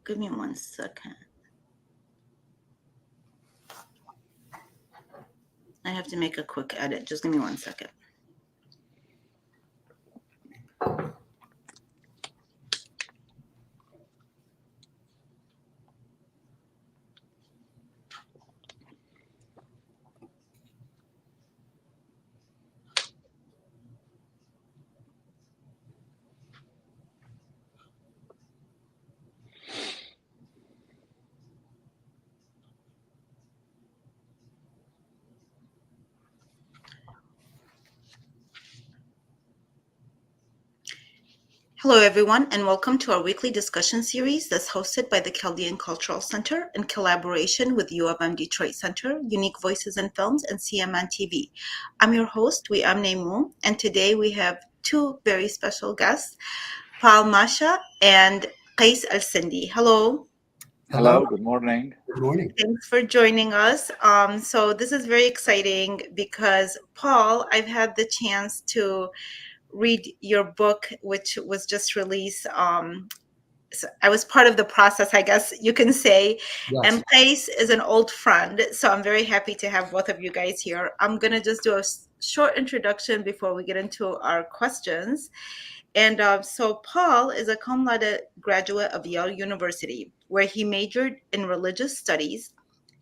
Give me 1 second. I have to make a quick edit. Just give me 1 second. Hello, everyone, and welcome to our weekly discussion series that's hosted by the Chaldean Cultural Center in collaboration with U of M Detroit Center, Unique Voices in Films, and CMN TV. I'm your host, Wiamne Mu, and today we have two very special guests, Paul Mascia and Qais Al-Sindy. Hello. Hello, good morning. Good morning. Thanks for joining us. So this is very exciting because, Paul, I've had the chance to read your book, which was just released. So I was part of the process, I guess you can say. Yes. And Qais is an old friend, so I'm very happy to have both of you guys here. I'm going to just do a short introduction before we get into our questions. And so Paul is a cum laude graduate of Yale University, where he majored in religious studies.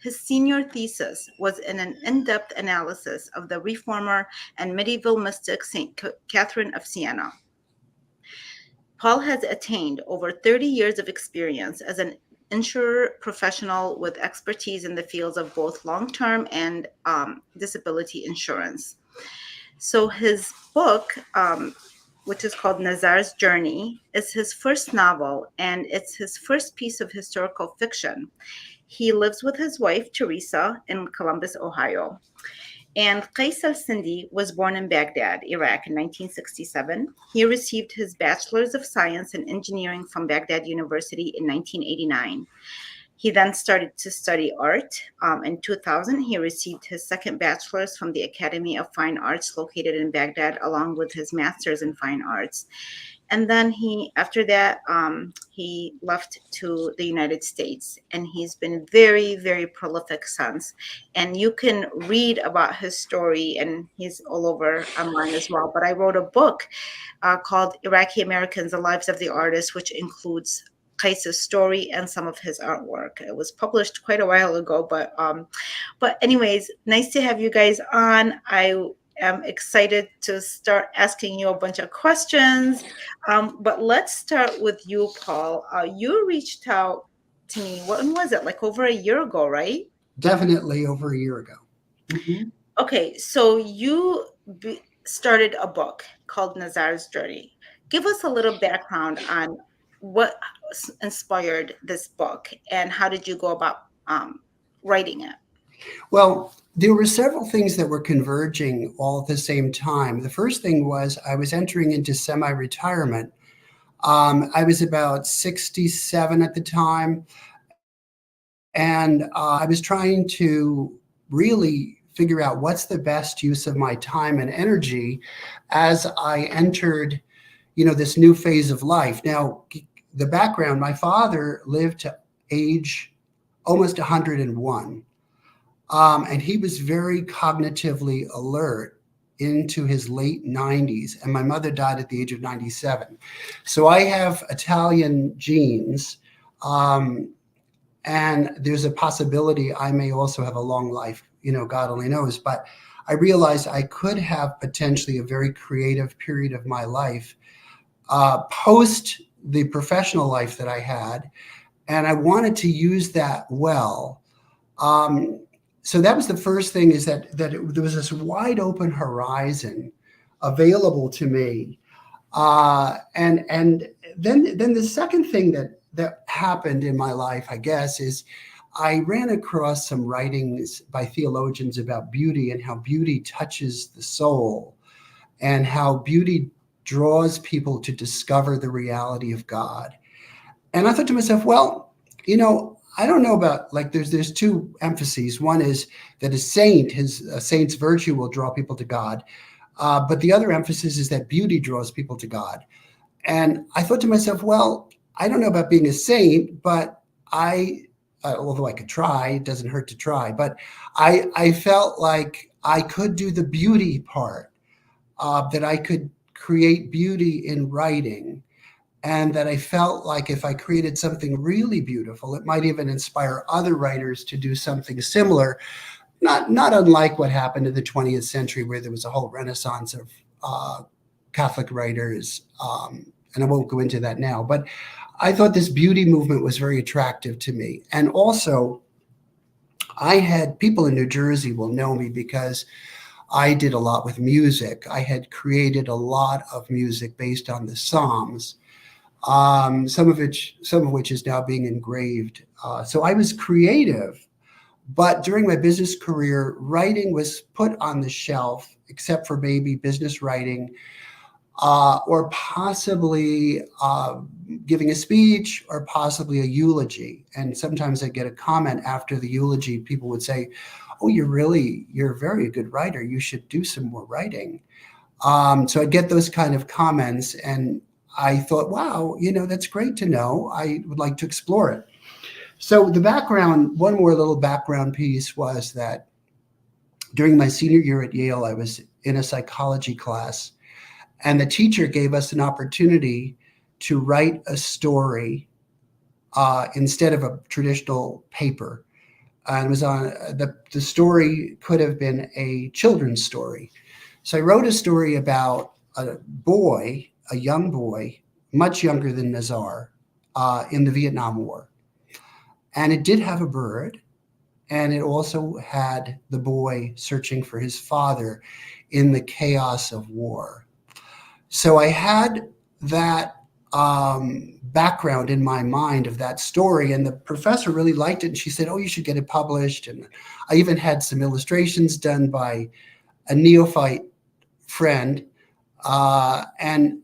His senior thesis was in an in-depth analysis of the reformer and medieval mystic Saint Catherine of Siena. Paul has attained over 30 years of experience as an insurer professional with expertise in the fields of both long-term and disability insurance. So his book, which is called Nazar's Journey, is his first novel, and it's his first piece of historical fiction. He lives with his wife, Teresa, in Columbus, Ohio. And Qais Al-Sindy was born in Baghdad, Iraq, in 1967. He received his Bachelor's of Science in Engineering from Baghdad University in 1989. He then started to study art. In 2000, he received his second bachelor's from the Academy of Fine Arts located in Baghdad, along with his master's in fine arts. And then after that, he left to the United States, and he's been very, very prolific since. And you can read about his story, and he's all over online as well. But I wrote a book called Iraqi Americans, The Lives of the Artists, which includes Qais' story and some of his artwork. It was published quite a while ago, but anyways, nice to have you guys on. I am excited to start asking you a bunch of questions, but let's start with you, Paul. You reached out to me, when was it, like over a year ago, right? Definitely over a year ago. Mm-hmm. Okay, so you started a book called Nazar's Journey. Give us a little background on what inspired this book and how did you go about writing it? Well, there were several things that were converging all at the same time. The first thing was I was entering into semi-retirement. I was about 67 at the time, and I was trying to really figure out what's the best use of my time and energy as I entered, this new phase of life. Now, the background, my father lived to age almost 101. And he was very cognitively alert into his late 90s. And my mother died at the age of 97. So I have Italian genes. And there's a possibility I may also have a long life, God only knows. But I realized I could have potentially a very creative period of my life post the professional life that I had. And I wanted to use that well. So that was the first thing, is that there was this wide open horizon available to me. And then the second thing that happened in my life, I guess, is I ran across some writings by theologians about beauty and how beauty touches the soul and how beauty draws people to discover the reality of God. And I thought to myself, well, I don't know about, like, there's two emphases. One is that a saint's virtue will draw people to God. But the other emphasis is that beauty draws people to God. And I thought to myself, well, I don't know about being a saint, but although I could try, it doesn't hurt to try. But I felt like I could do the beauty part, that I could create beauty in writing, and that I felt like if I created something really beautiful, it might even inspire other writers to do something similar. Not unlike what happened in the 20th century, where there was a whole renaissance of Catholic writers, and I won't go into that now. But I thought this beauty movement was very attractive to me, and also I had people in New Jersey will know me because I did a lot with music. I had created a lot of music based on the Psalms, some of which is now being engraved. So I was creative, but during my business career, writing was put on the shelf, except for maybe business writing, or possibly giving a speech, or possibly a eulogy. And sometimes I get a comment after the eulogy. People would say, "Oh, you're a very good writer. You should do some more writing." So I get those kind of comments, and I thought, wow, that's great to know. I would like to explore it. So the background, one more little background piece, was that during my senior year at Yale, I was in a psychology class, and the teacher gave us an opportunity to write a story instead of a traditional paper. And it was on the story could have been a children's story. So I wrote a story about a young boy, much younger than Nazar, in the Vietnam War. And it did have a bird, and it also had the boy searching for his father in the chaos of war. So I had that background in my mind of that story, and the professor really liked it. And she said, "Oh, you should get it published." And I even had some illustrations done by a neophyte friend, and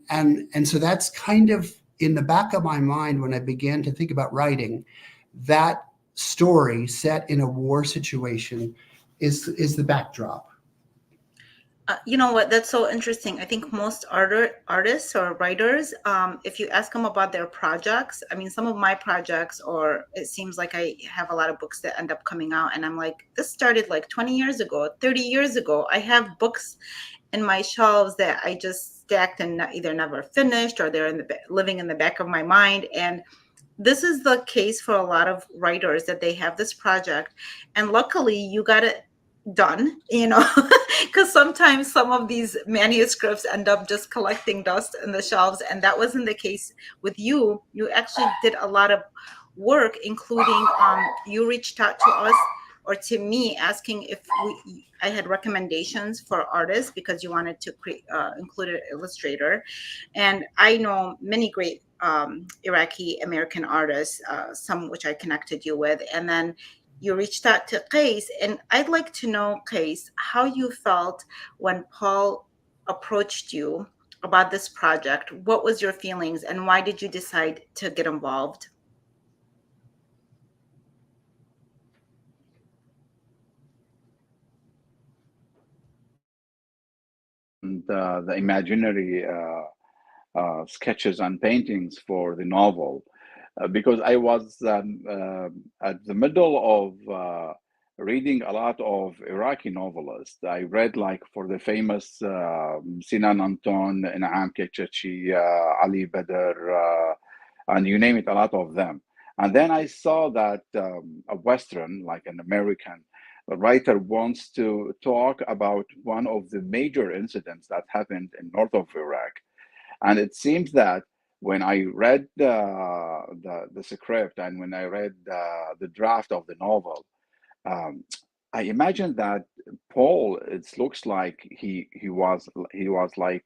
so that's kind of in the back of my mind when I began to think about writing. That story set in a war situation is the backdrop. You know what? That's so interesting. I think most artists or writers, if you ask them about their projects, I mean, some of my projects, or it seems like I have a lot of books that end up coming out, and I'm like, this started like 20 years ago, 30 years ago. I have books in my shelves that I just stacked and either never finished, or they're living in the back of my mind. And this is the case for a lot of writers, that they have this project, and luckily you got it done, because sometimes some of these manuscripts end up just collecting dust in the shelves, and that wasn't the case with you. You actually did a lot of work, including you reached out to us, or to me, asking if I had recommendations for artists, because you wanted to include an illustrator. And I know many great Iraqi American artists, some which I connected you with. And then you reached out to Qais. And I'd like to know, Qais, how you felt when Paul approached you about this project. What was your feelings, and why did you decide to get involved? The imaginary sketches and paintings for the novel, because I was at the middle of reading a lot of Iraqi novelists. I read like for the famous Sinan Anton, Inam Kechachi, Ali Badr, and you name it, a lot of them. And then I saw that a Western, like an American writer, wants to talk about one of the major incidents that happened in north of Iraq. And it seems that when I read the script, and when I read the draft of the novel, um, I imagine that Paul, it looks like he was like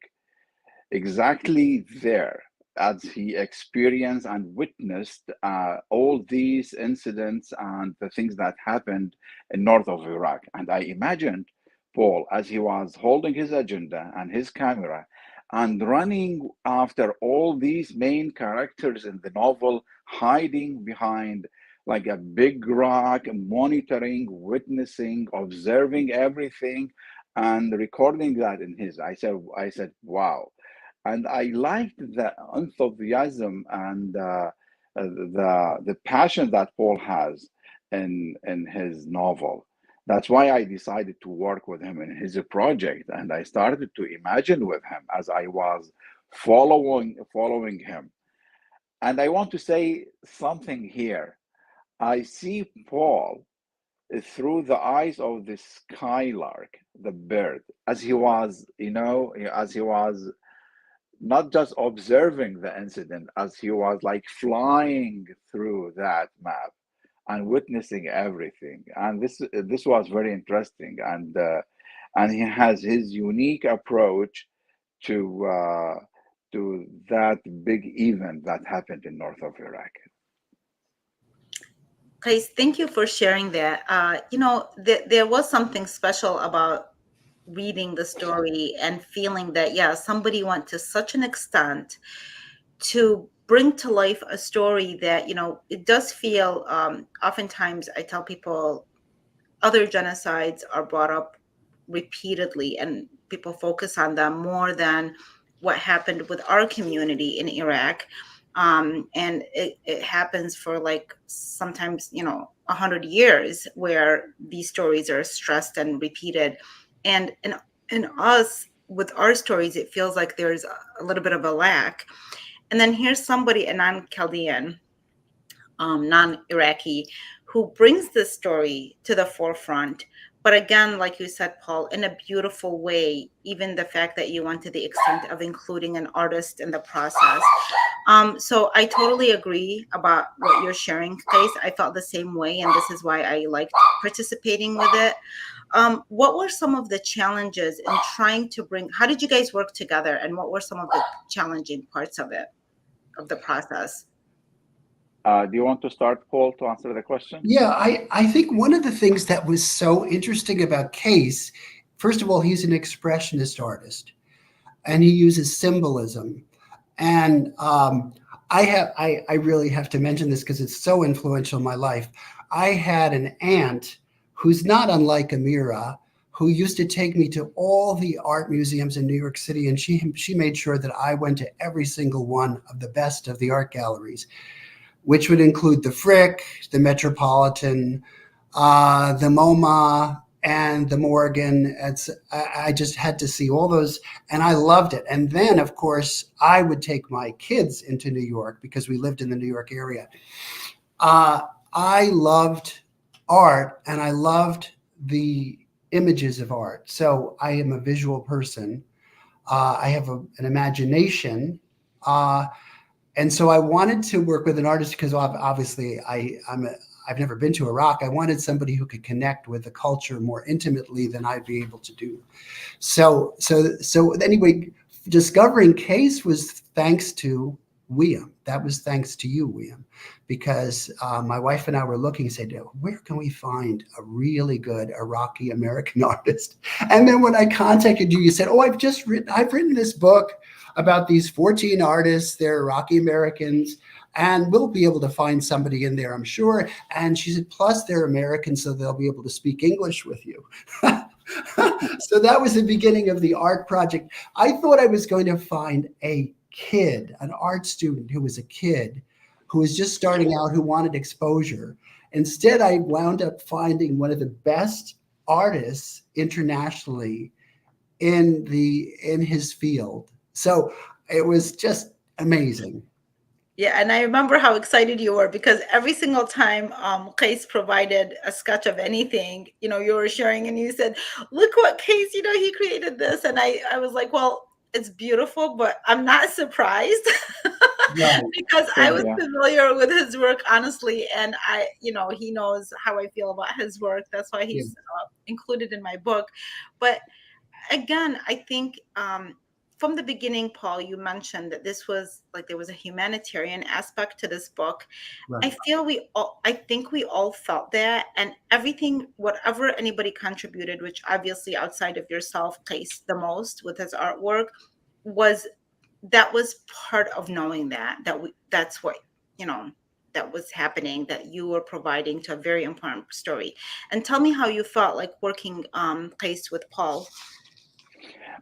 exactly there, as he experienced and witnessed all these incidents and the things that happened in north of Iraq. And I imagined Paul as he was holding his agenda and his camera and running after all these main characters in the novel, hiding behind like a big rock, monitoring, witnessing, observing everything, and recording that in his. I said, wow. and I liked the enthusiasm and the passion that Paul has in his novel. That's why I decided to work with him in his project, and I started to imagine with him as I was following him. And I want to say something here. I see Paul through the eyes of the skylark, the bird, as he was, as he was not just observing the incident, as he was like flying through that map and witnessing everything. And this was very interesting, and he has his unique approach to that big event that happened in north of Iraq. Guys, thank you for sharing that. There was something special about reading the story and feeling that, yeah, somebody went to such an extent to bring to life a story that, it does feel, oftentimes I tell people other genocides are brought up repeatedly and people focus on them more than what happened with our community in Iraq. And it happens for like sometimes 100 years where these stories are stressed and repeated. And in us with our stories, it feels like there's a little bit of a lack. And then here's somebody, a non-Chaldean, non-Iraqi, who brings this story to the forefront. But again, like you said, Paul, in a beautiful way, even the fact that you went to the extent of including an artist in the process. So I totally agree about what you're sharing, Case. I felt the same way, and this is why I liked participating with it. What were some of the challenges in trying to bring, how did you guys work together, and what were some of the challenging parts of it, of the process? Do you want to start, Paul, to answer the question? Yeah, I think one of the things that was so interesting about Case, first of all, he's an expressionist artist and he uses symbolism. And I really have to mention this because it's so influential in my life. I had an aunt who's not unlike Amira, who used to take me to all the art museums in New York City, and she made sure that I went to every single one of the best of the art galleries, which would include the Frick, the Metropolitan, the MoMA, and the Morgan. I just had to see all those, and I loved it. And then, of course, I would take my kids into New York because we lived in the New York area. I loved art, and I loved the images of art. So I am a visual person. I have an imagination. And so I wanted to work with an artist because obviously I've never been to Iraq. I wanted somebody who could connect with the culture more intimately than I'd be able to do. So anyway, discovering Case was thanks to William. That was thanks to you, William, because my wife and I were looking and said, where can we find a really good Iraqi American artist? And then when I contacted you, you said, I've written this book about these 14 artists. They're Iraqi Americans, and we'll be able to find somebody in there, I'm sure. And she said, plus they're American, so they'll be able to speak English with you. So that was the beginning of the art project. I thought I was going to find a kid, an art student who was a kid who was just starting out, who wanted exposure. Instead, I wound up finding one of the best artists internationally in his field. So it was just amazing. Yeah, and I remember how excited you were because every single time Qais provided a sketch of anything, you were sharing and you said, look what Qais, he created this. And I was like, well, it's beautiful, but I'm not surprised Right. because I Same was here. familiar with his work, honestly. And he knows how I feel about his work. That's why Yeah. he's included in my book. But again, I think from the beginning, Paul, you mentioned that this was like there was a humanitarian aspect to this book. Right. I think we all felt that, and everything, whatever anybody contributed, which obviously outside of yourself, Case the most with his artwork, was that was part of knowing that's what you know that was happening, that you were providing to a very important story. And tell me how you felt like working Case with Paul.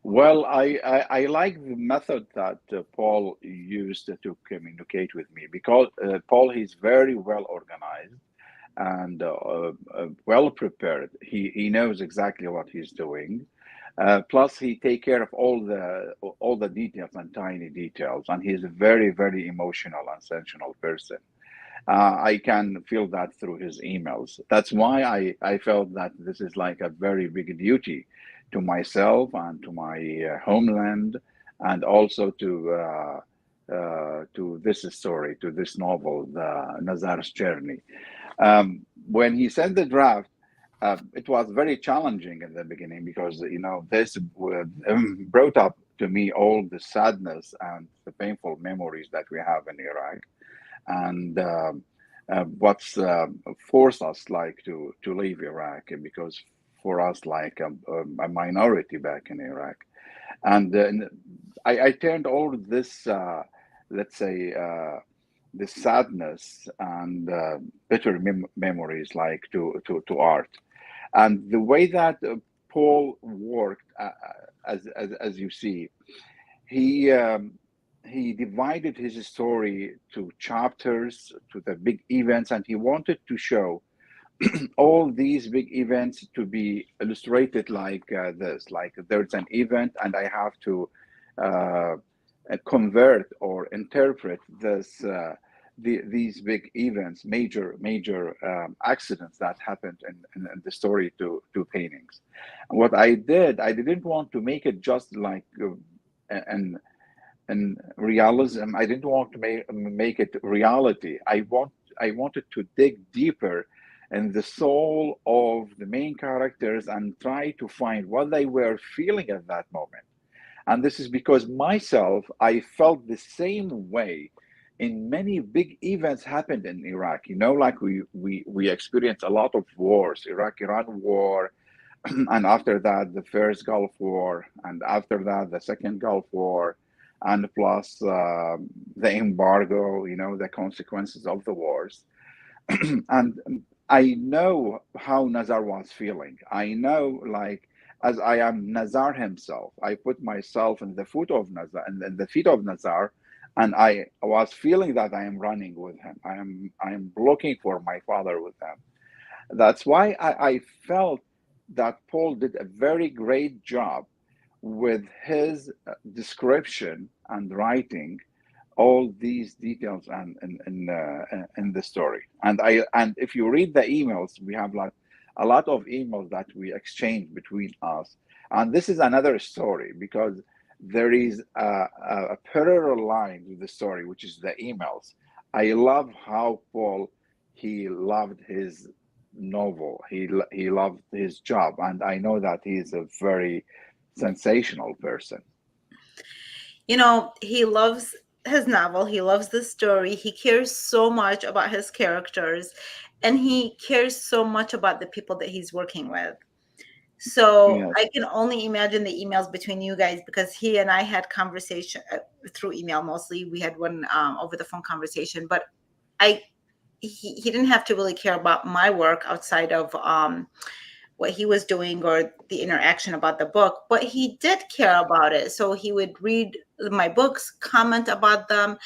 Well, I like the method that Paul used to communicate with me because Paul, he's very well organized and well prepared. He knows exactly what he's doing. Plus, he take care of all the details and tiny details, and he's a very emotional and sensational person. I can feel that through his emails. That's why I felt that this is like a very big duty to myself and to my homeland, and also to this story, to this novel, the Nazar's Journey. When he sent the draft, it was very challenging in the beginning because this brought up to me all the sadness and the painful memories that we have in Iraq, and what's forced us like to leave Iraq, because for us like a minority back in Iraq, and I turned all this let's say this sadness and bitter memories like to art, and the way that Paul worked, as you see, he he divided his story to chapters, to the big events, and he wanted to show all these big events to be illustrated like this. Like there's an event, and I have to uh, convert or interpret these big events, major accidents that happened in the story to paintings. And what I didn't want to make it just like an realism. I didn't want to make it reality. I wanted to dig deeper in the soul of the main characters and try to find what they were feeling at that moment. And this is because myself, I felt the same way in many big events happened in Iraq. Like we experienced a lot of wars, Iraq-Iran war, and after that, the first Gulf War, and after that, the second Gulf War, and plus the embargo, the consequences of the wars. And I know how Nazar was feeling. I know, like, as I am Nazar himself, I put myself in the foot of Nazar and in the feet of Nazar, and I was feeling that I am running with him. I am looking for my father with him. That's why I felt that Paul did a very great job with his description and writing all these details and in the story. And if you read the emails, we have like a lot of emails that we exchange between us. And this is another story because there is a parallel line to the story, which is the emails. I love how Paul, he loved his novel. He loved his job, and I know that he is a very sensational person. He loves his novel, he loves the story, he cares so much about his characters, and he cares so much about the people that he's working with. So Yes. I can only imagine the emails between you guys, because he and I had conversation through email mostly. We had one over the phone conversation, but I he didn't have to really care about my work outside of what he was doing or the interaction about the book, but he did care about it. So he would read my books, comment about them,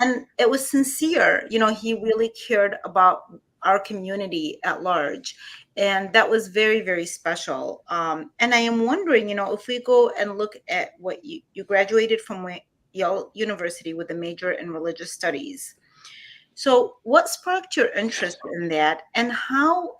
and it was sincere. He really cared about our community at large, and that was very, very special. And I am wondering, if we go and look at what you graduated from Yale University with a major in religious studies. So what sparked your interest in that, and how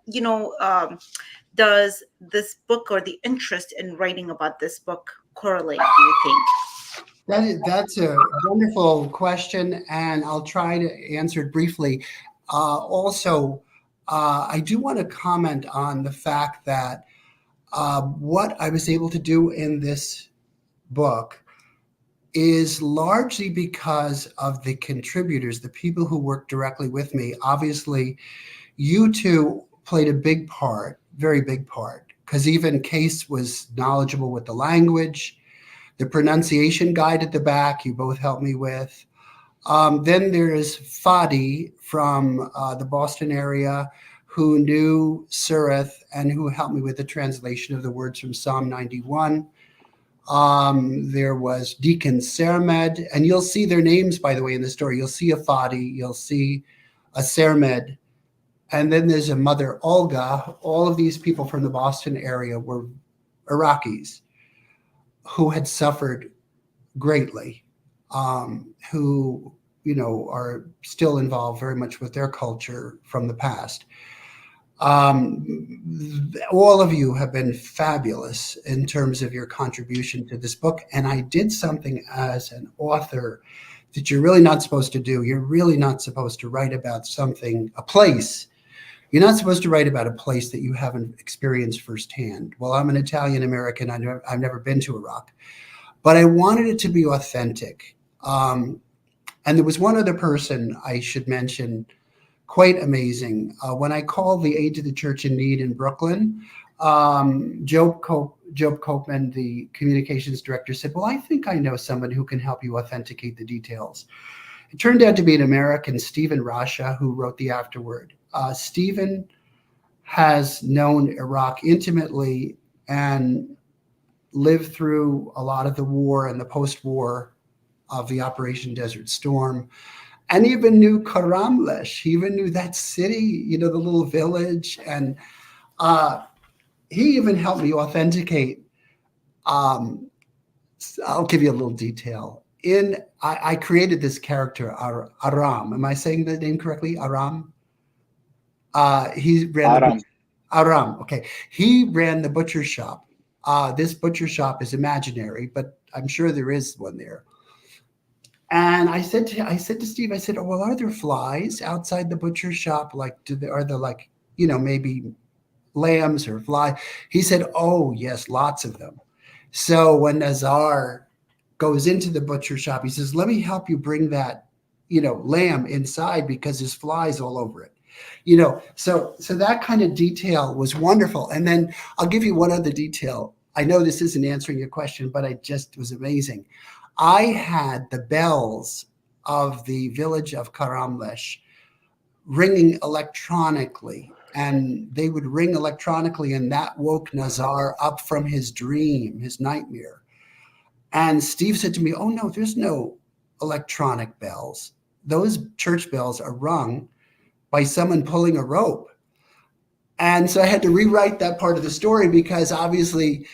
does this book or the interest in writing about this book correlate, do you think? That's a wonderful question, and I'll try to answer it briefly. Also, I do want to comment on the fact that what I was able to do in this book is largely because of the contributors, the people who work directly with me. Obviously, you two played a big part, very big part, because even Qais was knowledgeable with the language. The pronunciation guide at the back, you both helped me with. Then there is Fadi from the Boston area, who knew Surith and who helped me with the translation of the words from Psalm 91. There was Deacon Sermed, and you'll see their names, by the way, in the story. You'll see a Fadi, you'll see a Sermed, and then there's a Mother Olga. All of these people from the Boston area were Iraqis who had suffered greatly, who, are still involved very much with their culture from the past. All of you have been fabulous in terms of your contribution to this book. And I did something as an author that you're really not supposed to do. You're really not supposed to write about something, a place. You're not supposed to write about a place that you haven't experienced firsthand. Well, I'm an Italian American. I've never been to Iraq, but I wanted it to be authentic. And there was one other person I should mention, quite amazing. When I called the Aid to the Church in Need in Brooklyn, Job Copeman, the communications director, said, well, I think I know someone who can help you authenticate the details. It turned out to be an American, Stephen Rasha, who wrote the afterword. Stephen has known Iraq intimately and lived through a lot of the war and the post-war of the Operation Desert Storm. And he even knew Karamlesh. He even knew that city, the little village. And he even helped me authenticate. I'll give you a little detail. I created this character, Aram. Am I saying the name correctly? Aram? He ran Aram. Aram. Okay. He ran the butcher shop. This butcher shop is imaginary, but I'm sure there is one there. And I said to Steve, I said, oh, well, are there flies outside the butcher shop? Like, are there like, maybe lambs or fly? He said, oh, yes, lots of them. So when Nazar goes into the butcher shop, he says, let me help you bring that, lamb inside because there's flies all over it. So that kind of detail was wonderful. And then I'll give you one other detail. I know this isn't answering your question, but it was amazing. I had the bells of the village of Karamlesh ringing electronically, and they would ring electronically, and that woke Nazar up from his dream, his nightmare. And Steve said to me, oh, no, there's no electronic bells. Those church bells are rung by someone pulling a rope. And so I had to rewrite that part of the story because obviously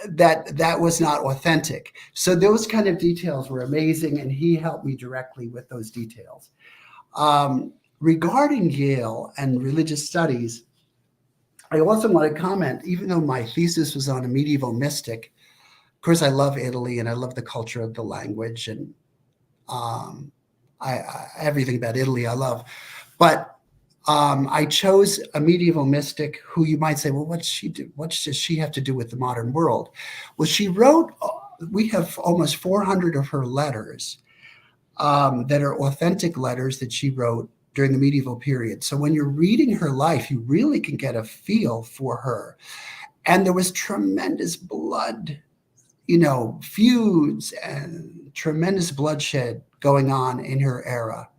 that was not authentic. So those kind of details were amazing, and he helped me directly with those details. Regarding Yale and religious studies, I also want to comment, even though my thesis was on a medieval mystic, of course, I love Italy and I love the culture of the language, and everything about Italy I love. But I chose a medieval mystic who you might say, well, what's she do? What does she have to do with the modern world? Well, she wrote, we have almost 400 of her letters that are authentic letters that she wrote during the medieval period. So when you're reading her life, you really can get a feel for her. And there was tremendous blood, feuds and tremendous bloodshed going on in her era.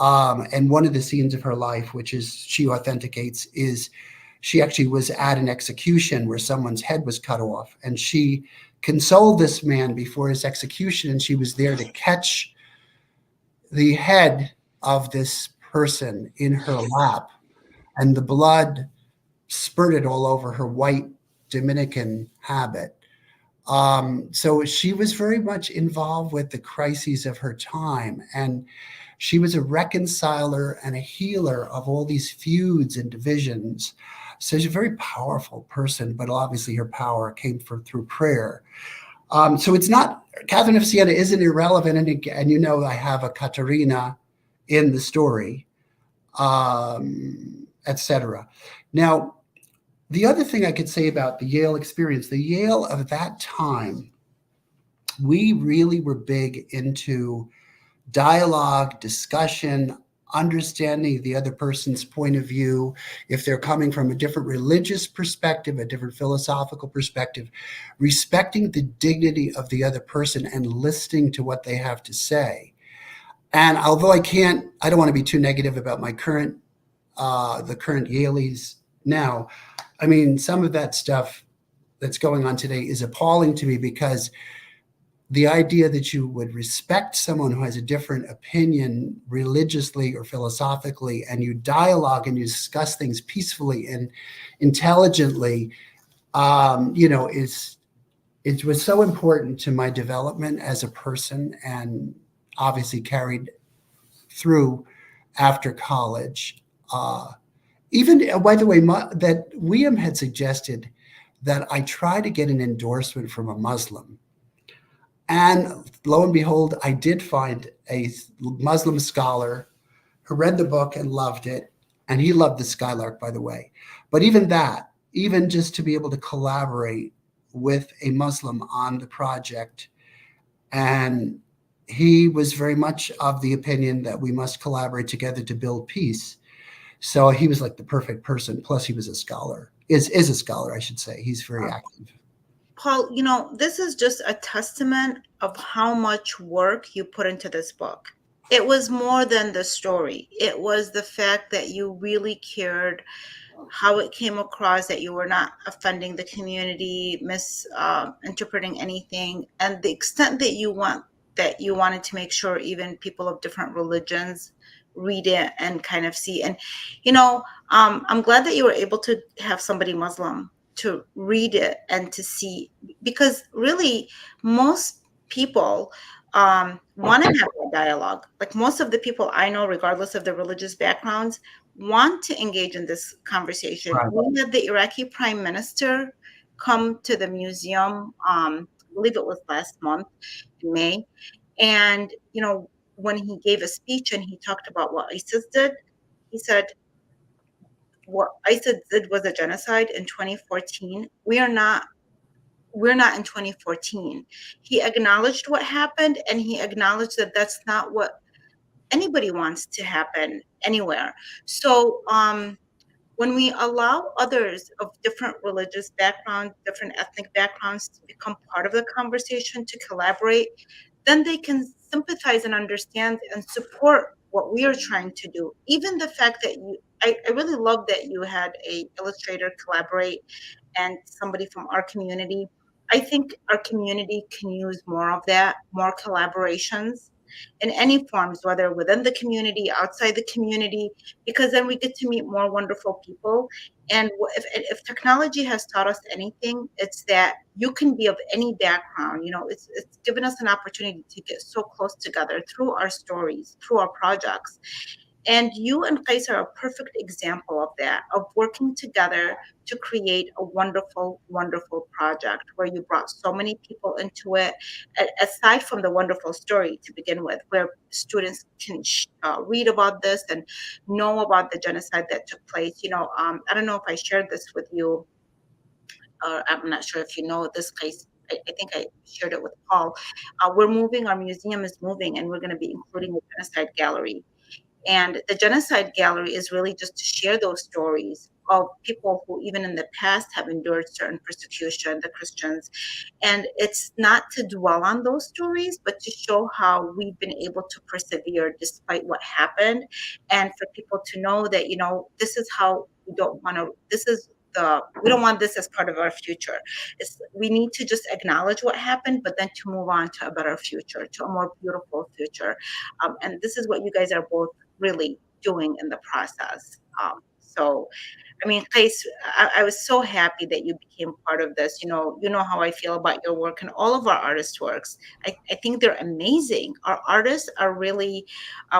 And one of the scenes of her life, which is she authenticates, is she actually was at an execution where someone's head was cut off, and she consoled this man before his execution, and she was there to catch the head of this person in her lap, and the blood spurted all over her white Dominican habit. So she was very much involved with the crises of her time, and she was a reconciler and a healer of all these feuds and divisions. So she's a very powerful person, but obviously her power came through prayer. So it's not, Catherine of Siena isn't irrelevant, and I have a Caterina in the story, etc. Now, the other thing I could say about the Yale experience, the Yale of that time, we really were big into dialogue, discussion, understanding the other person's point of view. If they're coming from a different religious perspective, a different philosophical perspective, respecting the dignity of the other person and listening to what they have to say. And although I don't want to be too negative about my the current Yaleys now. I mean, some of that stuff that's going on today is appalling to me, because the idea that you would respect someone who has a different opinion religiously or philosophically, and you dialogue and you discuss things peacefully and intelligently, is it was so important to my development as a person, and obviously carried through after college. Even, by the way, that Liam had suggested that I try to get an endorsement from a Muslim. And lo and behold, I did find a Muslim scholar who read the book and loved it. And he loved the Skylark, by the way. But even that, even just to be able to collaborate with a Muslim on the project, and he was very much of the opinion that we must collaborate together to build peace. So he was like the perfect person. Plus, he was a scholar, is a scholar, I should say. He's very active. Paul, this is just a testament of how much work you put into this book. It was more than the story. It was the fact that you really cared how it came across, that you were not offending the community, misinterpreting anything, and the extent that you wanted to make sure even people of different religions read it and kind of see. And I'm glad that you were able to have somebody Muslim to read it and to see, because really most people want to have a dialogue. Like most of the people I know, regardless of their religious backgrounds, want to engage in this conversation. Right. We had the Iraqi prime minister come to the museum, I believe it was last month in May. And, when he gave a speech and he talked about what ISIS did, he said, what ISIS did was a genocide in 2014. We're not in 2014. He acknowledged what happened, and he acknowledged that that's not what anybody wants to happen anywhere. So when we allow others of different religious backgrounds, different ethnic backgrounds to become part of the conversation, to collaborate, then they can sympathize and understand and support what we are trying to do. Even the fact that I really love that you had a illustrator collaborate and somebody from our community. I think our community can use more of that, more collaborations in any forms, whether within the community, outside the community, because then we get to meet more wonderful people. And if technology has taught us anything, it's that you can be of any background. It's given us an opportunity to get so close together through our stories, through our projects. And you and Qais are a perfect example of that, of working together to create a wonderful, wonderful project where you brought so many people into it, aside from the wonderful story to begin with, where students can read about this and know about the genocide that took place. I don't know if I shared this with you, or I'm not sure if you know this case. I think I shared it with Paul. Our museum is moving, and we're going to be including a genocide gallery. And the Genocide Gallery is really just to share those stories of people who even in the past have endured certain persecution, the Christians. And it's not to dwell on those stories, but to show how we've been able to persevere despite what happened. And for people to know that, this is how we don't want to, we don't want this as part of our future. We need to just acknowledge what happened, but then to move on to a better future, to a more beautiful future. And this is what you guys are both really doing in the process. Qais, I was so happy that you became part of this. You know how I feel about your work and all of our artists' works. I think they're amazing. Our artists are really,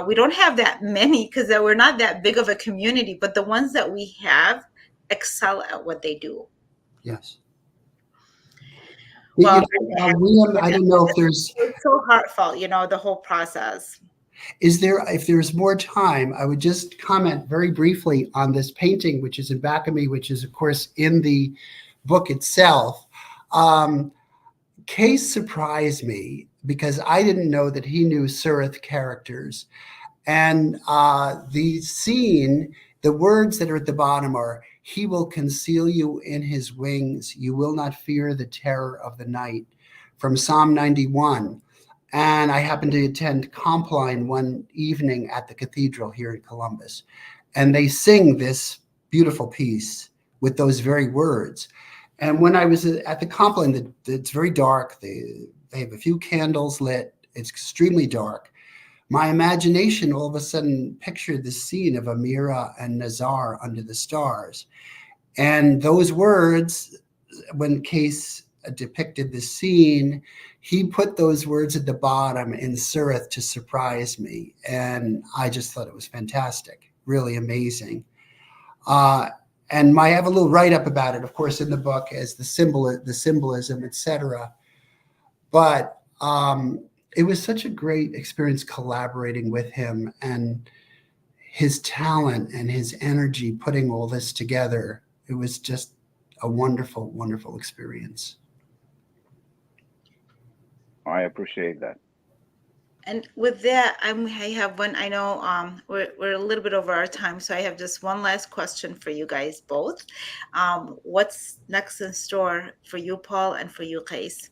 we don't have that many because we're not that big of a community, but the ones that we have excel at what they do. Yes. Well, Liam, I don't know if there's. It's so heartfelt, the whole process. If there's more time, I would just comment very briefly on this painting, which is in back of me, which is, of course, in the book itself. Qais surprised me because I didn't know that he knew Surith characters. And the scene, the words that are at the bottom are, "He will conceal you in his wings. You will not fear the terror of the night," from Psalm 91. And I happened to attend Compline one evening at the cathedral here in Columbus. And they sing this beautiful piece with those very words. And when I was at the Compline, it's very dark. They have a few candles lit. It's extremely dark. My imagination all of a sudden pictured the scene of Amira and Nazar under the stars. And those words, when Qais depicted the scene, he put those words at the bottom in Surith to surprise me. And I just thought it was fantastic, really amazing. Uh, and I have a little write up about it, of course, in the book as the symbolism, etc. But it was such a great experience collaborating with him, and his talent and his energy putting all this together. It was just a wonderful, wonderful experience. I appreciate that. And with that, I have one. I know we're a little bit over our time, so I have just one last question for you guys both. What's next in store for you, Paul, and for you, Qais?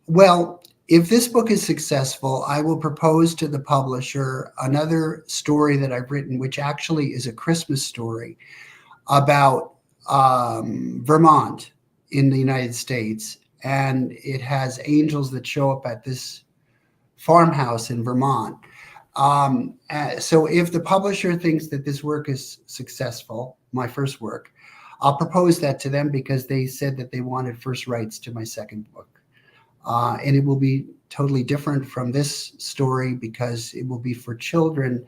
Well, if this book is successful, I will propose to the publisher another story that I've written, which actually is a Christmas story about Vermont in the United States. And it has angels that show up at this farmhouse in Vermont. So if the publisher thinks that this work is successful, my first work, I'll propose that to them because they said that they wanted first rights to my second book. And it will be totally different from this story because it will be for children,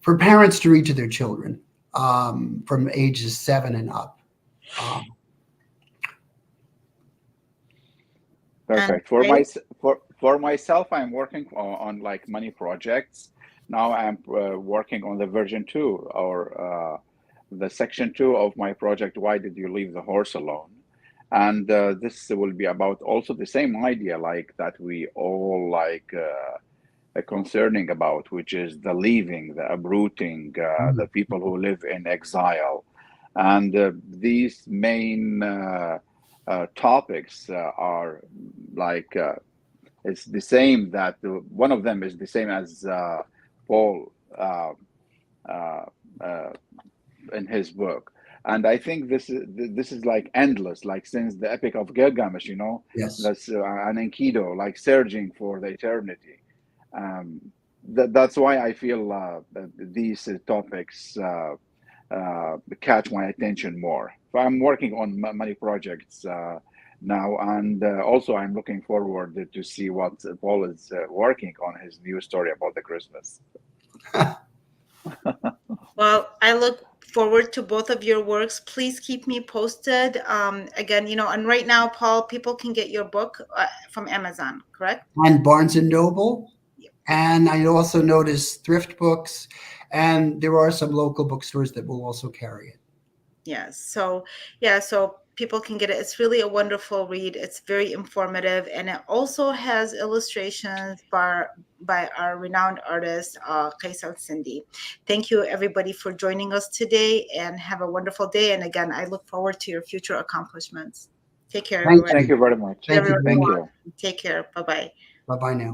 for parents to read to their children from ages 7 and up. Perfect. For myself, I'm working on like many projects. Now I'm working on the version 2 or the section 2 of my project. Why did you leave the horse alone? And this will be about also the same idea, like that we all like concerning about, which is the leaving, the uprooting, the people who live in exile, and these main topics are like it's the same that one of them is the same as Paul uh, uh, in his book. And I think this is like endless, like since the Epic of Gilgamesh, you know, Yes. that's an Enkidu, like surging for the eternity. Um, that's why I feel that these topics catch my attention more. So I'm working on many projects now, and also I'm looking forward to see what Paul is working on his new story about the Christmas. Well, I look forward to both of your works. Please keep me posted. Again, and right now, Paul, people can get your book from Amazon, correct? And Barnes and Noble. Yep. And I also noticed thrift books, and there are some local bookstores that will also carry it. Yes. So people can get it. It's really a wonderful read. It's very informative, and it also has illustrations by our renowned artist, Qais Al-Sindy. Thank you, everybody, for joining us today, and have a wonderful day. And again, I look forward to your future accomplishments. Take care, everyone. Thank you very much. Thank you. Thank you. Take care. Bye-bye. Bye-bye now.